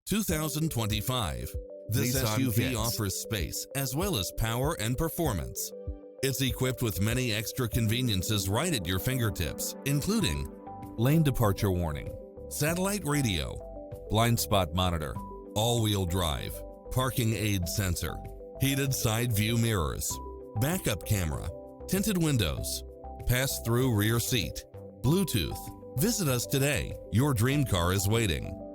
2025. This Nissan SUV Kicks. offers space as well as power and performance. It's equipped with many extra conveniences right at your fingertips, including lane departure warning, satellite radio, blind spot monitor, all-wheel drive, parking aid sensor, heated side view mirrors, backup camera, tinted windows, pass-through rear seat, Bluetooth. Visit us today. Your dream car is waiting.